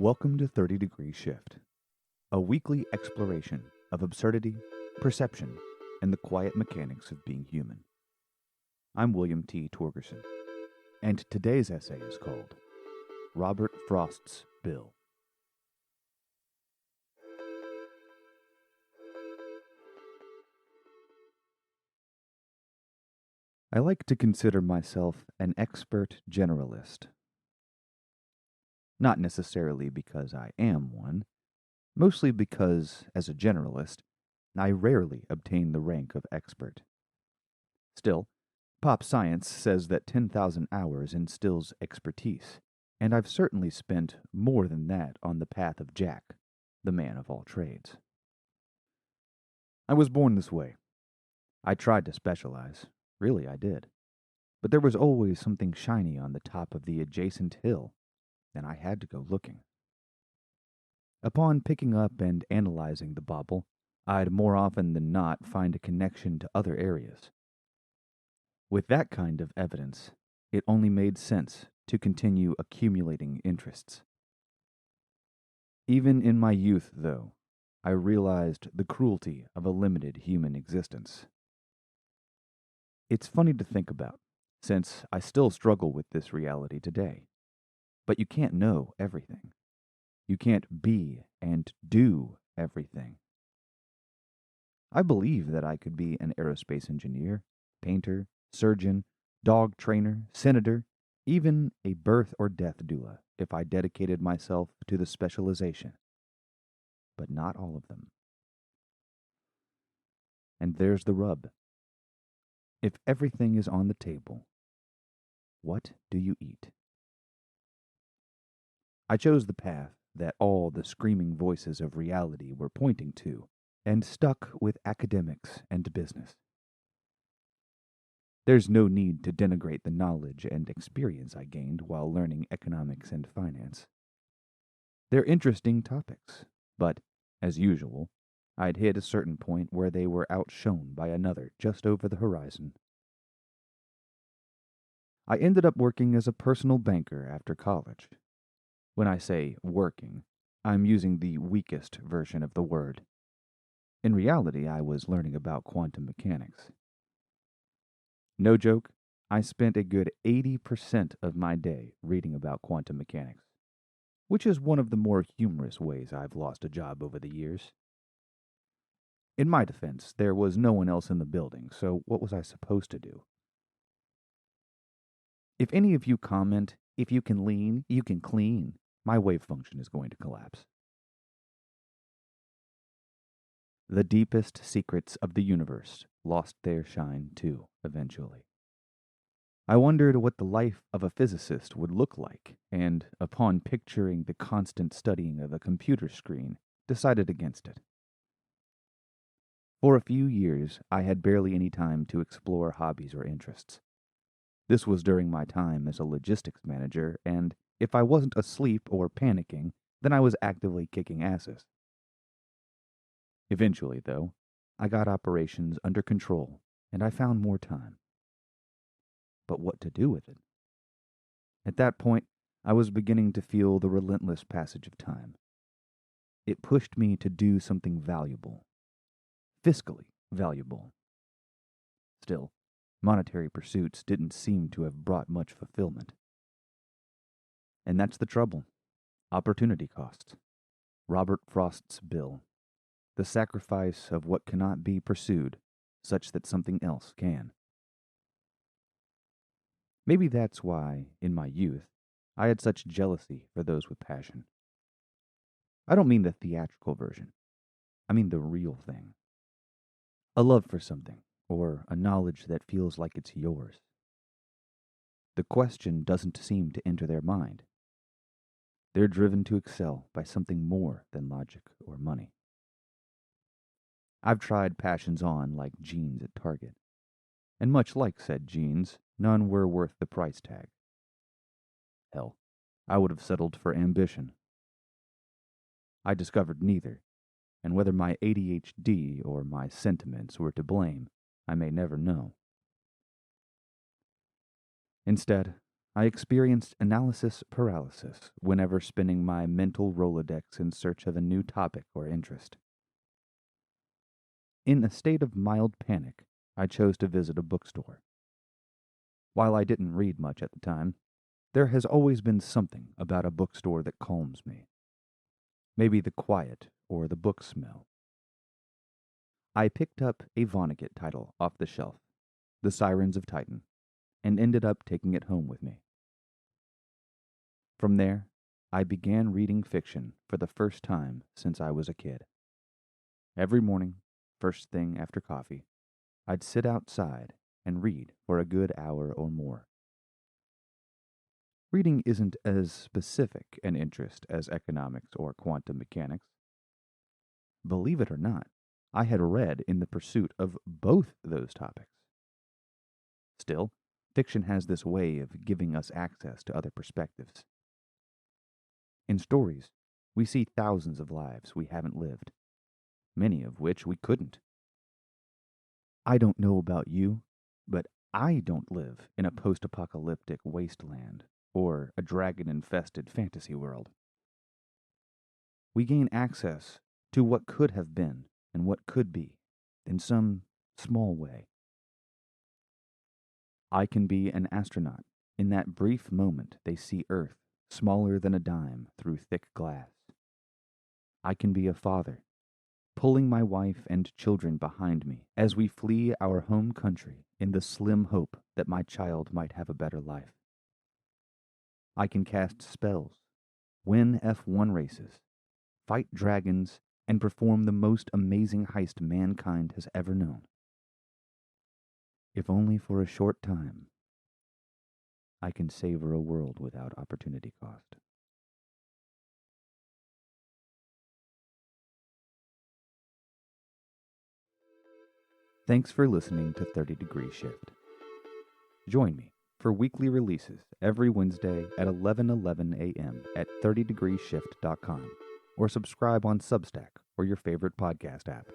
Welcome to 30 Degree Shift, a weekly exploration of absurdity, perception, and the quiet mechanics of being human. I'm William T. Torgerson, and today's essay is called Robert Frost's Bill. I like to consider myself an expert generalist. Not necessarily because I am one, mostly because, as a generalist, I rarely obtain the rank of expert. Still, pop science says that 10,000 hours instills expertise, and I've certainly spent more than that on the path of Jack, the man of all trades. I was born this way. I tried to specialize. Really, I did. But there was always something shiny on the top of the adjacent hill, and I had to go looking. Upon picking up and analyzing the bauble, I'd more often than not find a connection to other areas. With that kind of evidence, it only made sense to continue accumulating interests. Even in my youth, though, I realized the cruelty of a limited human existence. It's funny to think about, since I still struggle with this reality today. But you can't know everything. You can't be and do everything. I believe that I could be an aerospace engineer, painter, surgeon, dog trainer, senator, even a birth or death doula if I dedicated myself to the specialization. But not all of them. And there's the rub. If everything is on the table, what do you eat? I chose the path that all the screaming voices of reality were pointing to, and stuck with academics and business. There's no need to denigrate the knowledge and experience I gained while learning economics and finance. They're interesting topics, but, as usual, I'd hit a certain point where they were outshone by another just over the horizon. I ended up working as a personal banker after college. When I say working, I'm using the weakest version of the word. In reality, I was learning about quantum mechanics. No joke, I spent a good 80% of my day reading about quantum mechanics, which is one of the more humorous ways I've lost a job over the years. In my defense, there was no one else in the building, so what was I supposed to do? If any of you comment, "If you can lean, you can clean," my wave function is going to collapse. The deepest secrets of the universe lost their shine too, eventually. I wondered what the life of a physicist would look like, and, upon picturing the constant studying of a computer screen, decided against it. For a few years, I had barely any time to explore hobbies or interests. This was during my time as a logistics manager, and if I wasn't asleep or panicking, then I was actively kicking asses. Eventually, though, I got operations under control, and I found more time. But what to do with it? At that point, I was beginning to feel the relentless passage of time. It pushed me to do something valuable. Fiscally valuable. Still, monetary pursuits didn't seem to have brought much fulfillment. And that's the trouble. Opportunity cost. Robert Frost's bill. The sacrifice of what cannot be pursued, such that something else can. Maybe that's why, in my youth, I had such jealousy for those with passion. I don't mean the theatrical version. I mean the real thing. A love for something, or a knowledge that feels like it's yours. The question doesn't seem to enter their mind. They're driven to excel by something more than logic or money. I've tried passions on like jeans at Target, and much like said jeans, none were worth the price tag. Hell, I would have settled for ambition. I discovered neither, and whether my ADHD or my sentiments were to blame, I may never know. Instead, I experienced analysis paralysis whenever spinning my mental Rolodex in search of a new topic or interest. In a state of mild panic, I chose to visit a bookstore. While I didn't read much at the time, there has always been something about a bookstore that calms me. Maybe the quiet or the book smell. I picked up a Vonnegut title off the shelf, The Sirens of Titan, and ended up taking it home with me. From there, I began reading fiction for the first time since I was a kid. Every morning, first thing after coffee, I'd sit outside and read for a good hour or more. Reading isn't as specific an interest as economics or quantum mechanics. Believe it or not, I had read in the pursuit of both those topics. Still, fiction has this way of giving us access to other perspectives. In stories, we see thousands of lives we haven't lived, many of which we couldn't. I don't know about you, but I don't live in a post-apocalyptic wasteland or a dragon-infested fantasy world. We gain access to what could have been and what could be in some small way. I can be an astronaut in that brief moment they see Earth smaller than a dime through thick glass. I can be a father, pulling my wife and children behind me as we flee our home country in the slim hope that my child might have a better life. I can cast spells, win F1 races, fight dragons, and perform the most amazing heist mankind has ever known. If only for a short time, I can savor a world without opportunity cost. Thanks for listening to 30 Degree Shift. Join me for weekly releases every Wednesday at 11:11 a.m. at 30degreeshift.com or subscribe on Substack or your favorite podcast app.